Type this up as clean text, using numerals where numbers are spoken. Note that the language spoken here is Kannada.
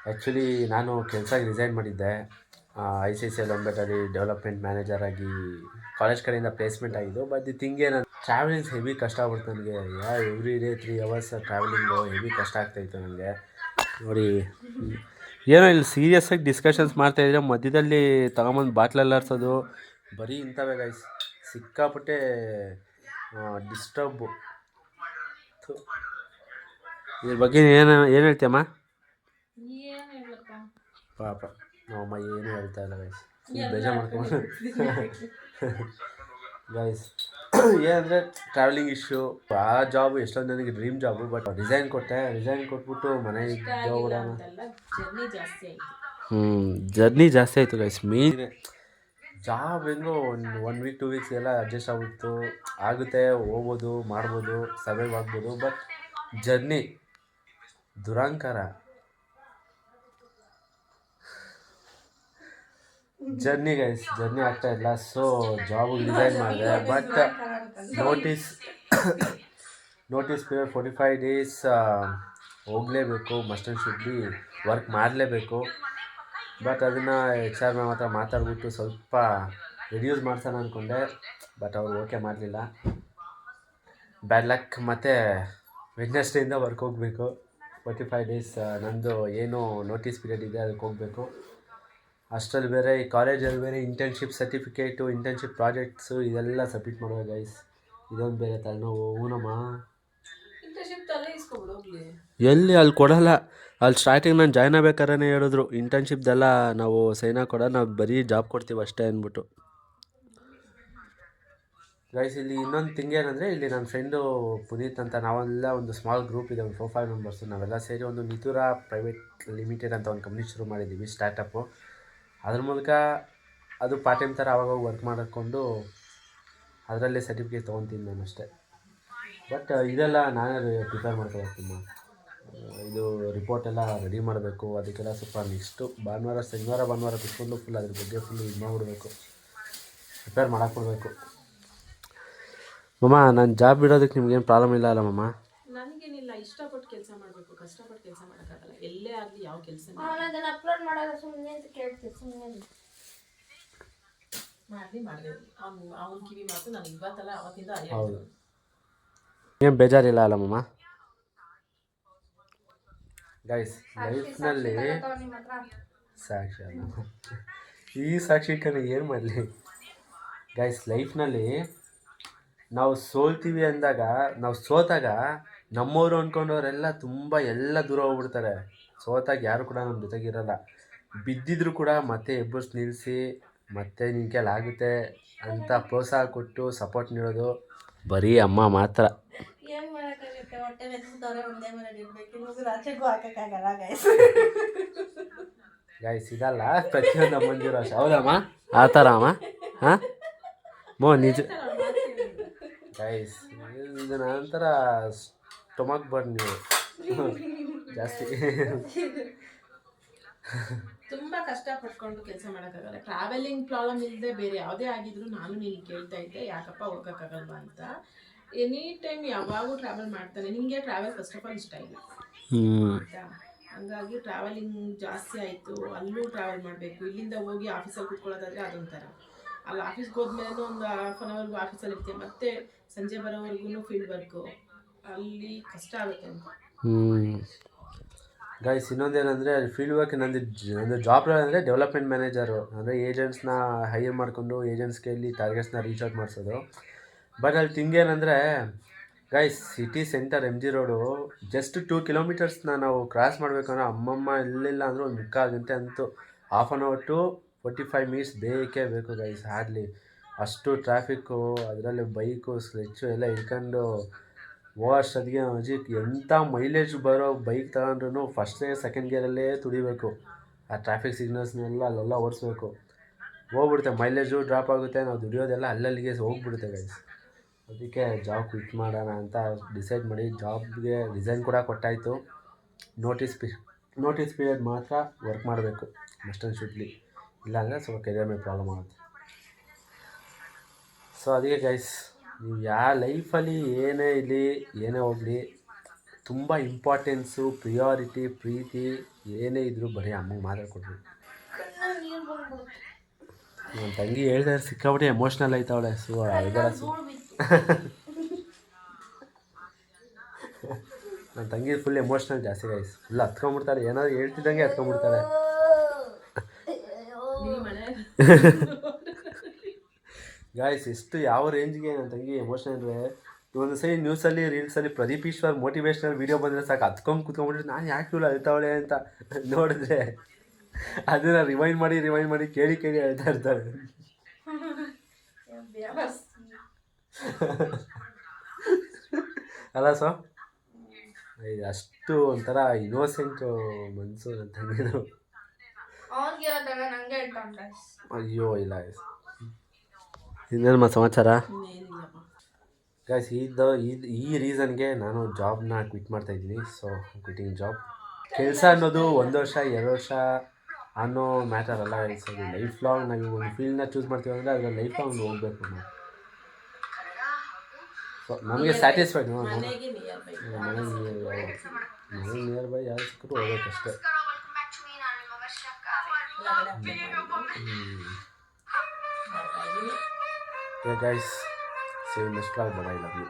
ಆ್ಯಕ್ಚುಲಿ ನಾನು ಕೆಲಸ ರಿಸೈನ್ ಮಾಡಿದ್ದೆ. ICICI ಲೊಂಬೆಟಲ್ಲಿ ಡೆವಲಪ್ಮೆಂಟ್ ಮ್ಯಾನೇಜರ್ ಆಗಿ ಕಾಲೇಜ್ ಕಡೆಯಿಂದ ಪ್ಲೇಸ್ಮೆಂಟ್ ಆಗಿದ್ದು. ಬಟ್ ದಿ ಥಿಂಗ್ ಏನಂದ್ರೆ ಟ್ರಾವೆಲಿಂಗ್ಸ್ ಹೆವಿ ಕಷ್ಟ ಆಗ್ಬಿಡ್ತು ನನಗೆ. Every day 3 hours travelling heavy ಕಷ್ಟ ಆಗ್ತಾಯಿತ್ತು ನನಗೆ. ನೋಡಿ ಏನೋ ಇಲ್ಲಿ ಸೀರಿಯಸ್ಸಾಗಿ ಡಿಸ್ಕಷನ್ಸ್ ಮಾಡ್ತಾಯಿದ್ರೆ ಮಧ್ಯದಲ್ಲಿ ತಗೊಂಬಂದು ಬಾಟ್ಲಲ್ಲಿ ಆರಿಸೋದು ಬರೀ ಇಂಥವೇ ಗೈಸ್. ಸಿಕ್ಕಾಪಟ್ಟೆ ಡಿಸ್ಟರ್ಬು. ಇದ್ರ ಬಗ್ಗೆ ಏನು ಹೇಳ್ತೀಯಮ್ಮ? ಪಾಪ ನಮ್ಮಮ್ಮ ಏನೂ ಹೇಳ್ತಾ ಇಲ್ಲ ಗೈಸ್. ಬೇಜಾರು ಮಾಡ್ಕೊಂಡು ಗೈಸ್ ಏನಂದರೆ ಟ್ರಾವೆಲಿಂಗ್ ಇಶ್ಯೂ. ಆ ಜಾಬು ಎಷ್ಟೊಂದು ನನಗೆ ಡ್ರೀಮ್ ಜಾಬು. ಬಟ್ ರಿಸೈನ್ ಕೊಟ್ಬಿಟ್ಟು ಮನೆಗೆ ಜರ್ನಿ ಜಾಸ್ತಿ ಆಯಿತು ಗೈಸ್. ಮೇನ್ ಜಾಬ್ ಹೆಂಗೋ ಒನ್ ವೀಕ್ 2 ವೀಕ್ಸ್ ಎಲ್ಲ ಅಡ್ಜಸ್ಟ್ ಆಗುತ್ತೆ, ಹೋಗ್ಬೋದು, ಮಾಡ್ಬೋದು, ಸರ್ವೈವ್ ಆಗ್ಬೋದು. But journey ದುರಂಕಾರ. ಜರ್ನಿ ಆಗ್ತಾ ಇಲ್ಲ. ಸೊ ಜಾಬಿಗೆ ರಿಸೈನ್ ಮಾಡಿದೆ. ಬಟ್ ನೋಟಿಸ್ ಪೀರಿಯಡ್ 45 ಡೇಸ್ ಹೋಗಲೇಬೇಕು, must and should be work ಮಾಡಲೇಬೇಕು. ಬಟ್ ಅದನ್ನು HR ಮ್ಯಾಮ್ ಹತ್ರ ಮಾತಾಡ್ಬಿಟ್ಟು ಸ್ವಲ್ಪ ರಿಡ್ಯೂಸ್ ಮಾಡ್ಸೋಣ ಅಂದ್ಕೊಂಡೆ. ಬಟ್ ಅವರು ಓಕೆ ಮಾಡಲಿಲ್ಲ. Bad luck. ಮತ್ತು ವೆಡ್ನೆಸ್ಡೇಯಿಂದ ವರ್ಕ್ ಹೋಗಬೇಕು. 45 ಡೇಸ್ ನಂದು ಏನು ನೋಟಿಸ್ ಪೀರಿಯಡ್ ಇದೆ ಅದಕ್ಕೆ ಹೋಗಬೇಕು. ಅಷ್ಟರಲ್ಲಿ ಬೇರೆ ಈ ಕಾಲೇಜಲ್ಲಿ ಬೇರೆ ಇಂಟರ್ನ್ಶಿಪ್ ಸರ್ಟಿಫಿಕೇಟು, ಇಂಟರ್ನ್ಶಿಪ್ ಪ್ರಾಜೆಕ್ಟ್ಸು ಇದೆಲ್ಲ ಸಬ್ಮಿಟ್ ಮಾಡೋದು ಗೈಸ್. ಇದೊಂದು ಬೇರೆ ತಲೆನೋವು. ಹೂನಮ್ಮ, ಎಲ್ಲಿ ಅಲ್ಲಿ ಕೊಡಲ್ಲ. ಅಲ್ಲಿ ಸ್ಟಾರ್ಟಿಂಗ್ ನಾನು ಜಾಯ್ನ್ ಆಗ್ಬೇಕಾದ್ರೆ ಹೇಳಿದ್ರು ಇಂಟರ್ನ್ಶಿಪ್ದೆಲ್ಲ ನಾವು ಸೈನ್ ಹಾಕೊಡ, ನಾವು ಬರೀ ಜಾಬ್ ಕೊಡ್ತೀವಿ ಅಷ್ಟೇ ಅಂದ್ಬಿಟ್ಟು. ಗೈಸ್ ಇಲ್ಲಿ ಇನ್ನೊಂದು ಥಿಂಗ್ ಏನಂದರೆ, ಇಲ್ಲಿ ನನ್ನ ಫ್ರೆಂಡು ಪುನೀತ್ ಅಂತ, ನಾವೆಲ್ಲ ಒಂದು ಸ್ಮಾಲ್ ಗ್ರೂಪ್ ಇದೆ, ಒಂದು 4-5 ಮೆಂಬರ್ಸು. ನಾವೆಲ್ಲ ಸೇರಿ ಒಂದು ನಿತುರಾ ಪ್ರೈವೇಟ್ ಲಿಮಿಟೆಡ್ ಅಂತ ಒಂದು ಕಂಪ್ನಿ ಶುರು ಮಾಡಿದ್ದೀವಿ, ಸ್ಟಾರ್ಟಪ್ಪು. ಅದ್ರ ಮೂಲಕ ಅದು ಪಾರ್ಟ್ ಟೈಮ್ ಥರ ಆವಾಗ ವರ್ಕ್ ಮಾಡಿಕೊಂಡು ಅದರಲ್ಲೇ ಸರ್ಟಿಫಿಕೇಟ್ ತೊಗೊತೀನಿ ನಾನು ಅಷ್ಟೇ. ಬಟ್ ಇದೆಲ್ಲ ನಾನೇ ಪ್ರಿಪೇರ್ ಮಾಡ್ಕೊಳ್ತೀನಿ. ಇದು ರಿಪೋರ್ಟ್ ಎಲ್ಲ ರೆಡಿ ಮಾಡಬೇಕು. ಅದಕ್ಕೆಲ್ಲ ಸ್ವಲ್ಪ ನೆಕ್ಸ್ಟು ಶನಿವಾರ ಕುತ್ಕೊಂಡು ಫುಲ್ ಅದ್ರ ಬಗ್ಗೆ ಫುಲ್ ಇದು ಮಾಡಿಬಿಡ್ಬೇಕು, ಪ್ರಿಪೇರ್ ಮಾಡಾಕ್ಬಿಡ್ಬೇಕು. ಮಮ್ಮ, ನಾನು ಜಾಬ್ ಬಿಡೋದಕ್ಕೆ ನಿಮ್ಗೇನು ಪ್ರಾಬ್ಲಮ್ ಇಲ್ಲ ಅಲ್ಲ ಮಮ್ಮ? ನನಗೇನಿಲ್ಲ, ಇಷ್ಟಪಟ್ಟು ಕೆಲಸ ಮಾಡಬೇಕು, ಕಷ್ಟಪಟ್ಟು ಕೆಲಸ ಮಾಡೋಕ್ಕಾಗಲ್ಲ. ಎಲ್ಲೇ ಆಗಲಿ ಯಾವ ಕೆಲಸ ಅಪ್ಲೋಡ್ ಮಾಡೋದು ಸುಮ್ಮನೆ ಅಂತ ಕೇಳ್ತೀವಿ. ಸುಮ್ಮನೆ ಮಾಡಿ ಅವ್ನ ಕಿವಿ ಮಾತು ನಾನು ಇವತ್ತಲ್ಲ ಅವತ್ತಿಂದ ಹೌದು. ಏನು ಬೇಜಾರಿಲ್ಲ ಅಲ್ಲ ಮಮ್ಮ? ಗೈಸ್ ಲೈಫ್ನಲ್ಲಿ ಸಾಕ್ಷಿ ಅಲ್ಲ, ಈ ಸಾಕ್ಷಿಕನ ಏನು ಮಾಡಲಿ ಗೈಸ್. ಲೈಫ್ನಲ್ಲಿ ನಾವು ಸೋಲ್ತೀವಿ ಅಂದಾಗ, ನಾವು ಸೋತಾಗ ನಮ್ಮವರು ಅಂದ್ಕೊಂಡವರೆಲ್ಲ ಎಲ್ಲ ದೂರ ಹೋಗ್ಬಿಡ್ತಾರೆ. ಸೋತಾಗ ಯಾರು ಕೂಡ ನಮ್ಮ ಜೊತೆಗಿರಲ್ಲ. ಬಿದ್ದಿದ್ರು ಕೂಡ ಮತ್ತೆ ಎಬ್ಬರ್ಸ್ ನಿಲ್ಲಿಸಿ ಮತ್ತೆ ನಿನ್ನ ಕೈಲಿ ಆಗುತ್ತೆ ಅಂತ ಪ್ರೋತ್ಸಾಹ ಕೊಟ್ಟು ಸಪೋರ್ಟ್ ನೀಡೋದು ಬರೀ ಅಮ್ಮ ಮಾತ್ರ. ಗೈಸ್ ಇದಲ್ಲ ಪ್ರತಿಯೊಂದು ಅಮ್ಮಂದಿರೋ ಅಷ್ಟೇ. ಹೌದಮ್ಮ? ಆ ಥರ ಅಮ್ಮ. ಹಾಂ ನಿಜ ಗೈಸ್. ಇದು ನಂತರ ಸ್ಟೊಮಕ್ ಬರ್ನ್ ನೀವು ಜಾಸ್ತಿ. ತುಂಬ ಕಷ್ಟಪಟ್ಕೊಂಡು ಕೆಲಸ ಮಾಡೋಕ್ಕಾಗಲ್ಲ. ಟ್ರಾವೆಲಿಂಗ್ ಪ್ರಾಬ್ಲಮ್ ಇಲ್ಲದೆ ಬೇರೆ ಯಾವುದೇ ಆಗಿದ್ರು ನಾನು ನೀನು ಕೇಳ್ತಾ ಇದ್ದೆ ಯಾಕಪ್ಪ ಹೋಗೋಕ್ಕಾಗಲ್ವಾ ಅಂತ. ಎನಿ ಟೈಮ್ ಯಾವಾಗೂ ಟ್ರಾವೆಲ್ ಮಾಡ್ತಾನೆ. ನಿಮಗೆ ಟ್ರಾವೆಲ್ ಫಸ್ಟ್ ಆಫ್ ಆಲ್ ಇಷ್ಟ ಇಲ್ಲ ಆಯಿತಾ? ಹಂಗಾಗಿ ಟ್ರಾವೆಲಿಂಗ್ ಜಾಸ್ತಿ ಆಯಿತು. ಅಲ್ಲೂ ಟ್ರಾವೆಲ್ ಮಾಡಬೇಕು. ಇಲ್ಲಿಂದ ಹೋಗಿ ಆಫೀಸಲ್ಲಿ ಕುತ್ಕೊಳ್ಳೋದಾದರೆ ಅದೊಂಥರ. ಅಲ್ಲಿ ಆಫೀಸ್ಗೆ ಹೋದ್ಮೇಲೆ ಒಂದು ½ ಅವರ್ ಆಫೀಸಲ್ಲಿ ಇರ್ತೀವಿ, ಮತ್ತೆ ಸಂಜೆ ಬರೋವರೆಗೂ ಫೀಲ್ಡ್ ವರ್ಕು, ಅಲ್ಲಿ ಕಷ್ಟ ಆಗುತ್ತೆ ಅಂತ. ಗೈಸ್ ಇನ್ನೊಂದೇನೆಂದರೆ, ಅಲ್ಲಿ ಫೀಲ್ಡ್ ವರ್ಕ್ ನಂದು ಜಾಬ್ ಅಂದರೆ ಡೆವಲಪ್ಮೆಂಟ್ ಮ್ಯಾನೇಜರು. ಅಂದರೆ ಏಜೆಂಟ್ಸ್ನ ಹೈರ್ ಮಾಡಿಕೊಂಡು ಏಜೆಂಟ್ಸ್ ಕೈಲಿ ಟಾರ್ಗೆಟ್ಸ್ನ ರೀಚ್ ಔಟ್ ಮಾಡಿಸೋದು. ಬಟ್ ಅಲ್ಲಿ ಥಿಂಗ್ ಏನಂದರೆ guys, city centre MG road just 2 ಕಿಲೋಮೀಟರ್ಸ್ನ ನಾವು ಕ್ರಾಸ್ ಮಾಡಬೇಕಂದ್ರೆ ಅಮ್ಮಮ್ಮ ಎಲ್ಲಿಲ್ಲ ಅಂದರೆ ಒಂದು 3/4 ಗಂಟೆ ಅಂತೂ, ½ hour to 45 minutes ಬೇಕೇ ಬೇಕು ಗೈಸ್. ಹಾರ್ಡ್ಲಿ ಅಷ್ಟು ಟ್ರಾಫಿಕ್ಕು, ಅದರಲ್ಲಿ ಬೈಕು ಸ್ಲೆಚ್ಚು ಎಲ್ಲ ಹಿಡ್ಕೊಂಡು ಹೋಗೋಷ್ಟೊತ್ತಿಗೆ ಅಜಿತ್ ಎಂಥ ಮೈಲೇಜ್ ಬರೋ ಬೈಕ್ ತಗೊಂಡ್ರು ಫಸ್ಟ್ ಗೇರ್ ಸೆಕೆಂಡ್ ಗೇರಲ್ಲೇ ತುಡಿಬೇಕು. ಆ ಟ್ರಾಫಿಕ್ ಸಿಗ್ನಲ್ಸ್ನೆಲ್ಲ ಅಲ್ಲೆಲ್ಲ ಓಡಿಸ್ಬೇಕು. ಹೋಗ್ಬಿಡುತ್ತೆ, ಮೈಲೇಜು ಡ್ರಾಪ್ ಆಗುತ್ತೆ, ನಾವು ದುಡಿಯೋದೆಲ್ಲ ಅಲ್ಲಲ್ಲಿಗೆ ಹೋಗ್ಬಿಡುತ್ತೆ ಗೈಸ್. ಅದಕ್ಕೆ ಜಾಬ್ ಕ್ವಿಟ್ ಮಾಡೋಣ ಅಂತ ಡಿಸೈಡ್ ಮಾಡಿ ಜಾಬ್ಗೆ ರಿಸೈನ್ ಕೂಡ ಕೊಟ್ಟಾಯಿತು. ನೋಟಿಸ್ ಪೀರಿಯಡ್ ಮಾತ್ರ ವರ್ಕ್ ಮಾಡಬೇಕು, ಮಸ್ಟ್ ಆ್ಯಂಡ್ ಶುಡ್ಲಿ. ಇಲ್ಲಾಂದರೆ ಸ್ವಲ್ಪ ಕೆರಿಯರ್ ಮೇಲೆ ಪ್ರಾಬ್ಲಮ್ ಆಗುತ್ತೆ. ಸೊ ಅದಕ್ಕೆ ಗೈಸ್, ನೀವು ಲೈಫಲ್ಲಿ ಏನೇ ಹೋಗಲಿ ತುಂಬ ಇಂಪಾರ್ಟೆನ್ಸು, ಪ್ರಿಯಾರಿಟಿ, ಪ್ರೀತಿ ಏನೇ ಇದ್ರು ಬರೀ ಅಮ್ಮಂಗೆ ಮಾತಾಡ್ಕೊಡ್ರಿ. ಕಣ್ಣಲ್ಲಿ ನೀರು ಬಂದ್ಬಿಡುತ್ತೆ. ನನ್ನ ತಂಗಿ ಹೇಳ್ತಾರೆ ಸಿಕ್ಕಾಬಿಟ್ಟೆ ಎಮೋಷ್ನಲ್ ಆಯ್ತವಳೆ. ಸೊ ಅಳ್ಬೇಡ ಸು. ಧೂಳು ಬಿತ್ತು. ನನ್ನ ತಂಗಿ ಫುಲ್ ಎಮೋಷ್ನಲ್ ಜಾಸ್ತಿ ಗೈಸ್. ಫುಲ್ ಹತ್ಕೊಂಡ್ಬಿಡ್ತಾಳೆ, ಏನಾದ್ರು ಹೇಳ್ತಿದ್ದಂಗೆ ಹತ್ಕೊಂಡ್ಬಿಡ್ತಾಳೆ. ನೀ ಮನೆ ಗಾಯ್ಸ್ ಎಷ್ಟು ಯಾವ ರೇಂಜ್ಗೆ ನನ್ನ ತಂಗಿ ಎಮೋಷನಲ್ ಅಂದರೆ, ಒಂದು ಸರಿ ನ್ಯೂಸಲ್ಲಿ ರೀಲ್ಸಲ್ಲಿ ಪ್ರದೀಪ್ ಈಶ್ವರ್ ಮೋಟಿವೇಶ್ನಲ್ ವೀಡಿಯೋ ಬಂದರೆ ಸಾಕು ಹತ್ಕೊಂಡು ಕೂತ್ಕೊಂಡ್ಬಿಟ್ರೆ ನಾನು ಯಾಕೆ ಇವಳು ಅಳ್ತಾವಳೆ ಅಂತ ನೋಡಿದ್ರೆ ಅದನ್ನು ರಿವೈಂಡ್ ಮಾಡಿ ಕೇಳಿ ಹೇಳ್ತಾ ಇರ್ತಾರೆ. ಅಲ್ಲ ಸೊ ಅಷ್ಟು ಒಂಥರ ಇನ್ನೋಸೆಂಟು ಮನಸ್ಸು ನನ್ನ ತಂಗಿದು. ಅವ್ರಿಗೆ ಹೇಳಿದಾಗ ನಂಗೆ ಹೇಳ್ತಾನೆ. ಅಯ್ಯೋ ಇಲ್ಲ ಇನ್ನೇನು ಸಮಾಚಾರ ಇನ್ನೇನಿಲ್ಲಪ್ಪ. ಗೈಸ್ ಈ ರೀಸನ್ಗೆ ನಾನು ಜಾಬ್ನ ಕ್ವಿಟ್ ಮಾಡ್ತಾಯಿದ್ದೀನಿ. So quitting job. ಕೆಲಸ ಅನ್ನೋದು 1 ವರ್ಷ 2 ವರ್ಷ ಅನ್ನೋ ಮ್ಯಾಟರ್ ಅಲ್ಲ ಗೈಸ್. ಅದು ಲೈಫ್ ಲಾಂಗ್ ನಾವು ಒಂದು ಫೀಲ್ಡ್ನ ಚೂಸ್ ಮಾಡ್ತೀವಿ ಅಂದರೆ ಅದರಲ್ಲಿ ಲೈಫ್ ಲಾಂಗ್ ಹೋಗ್ಬೇಕು ನಾವು. ಸೊ ನಮಗೆ ಸ್ಯಾಟಿಸ್ಫೈಡ್ ಮನೆಗೆ ನಿಯರ್ ಬೈ ಮನೆ ನಿಯರ್ ಬೈ ಯಾರು ಸಿಕ್ಕರೂ ಹೋಗ್ಬೇಕಷ್ಟೇ. Guys same next blog. Bye love you.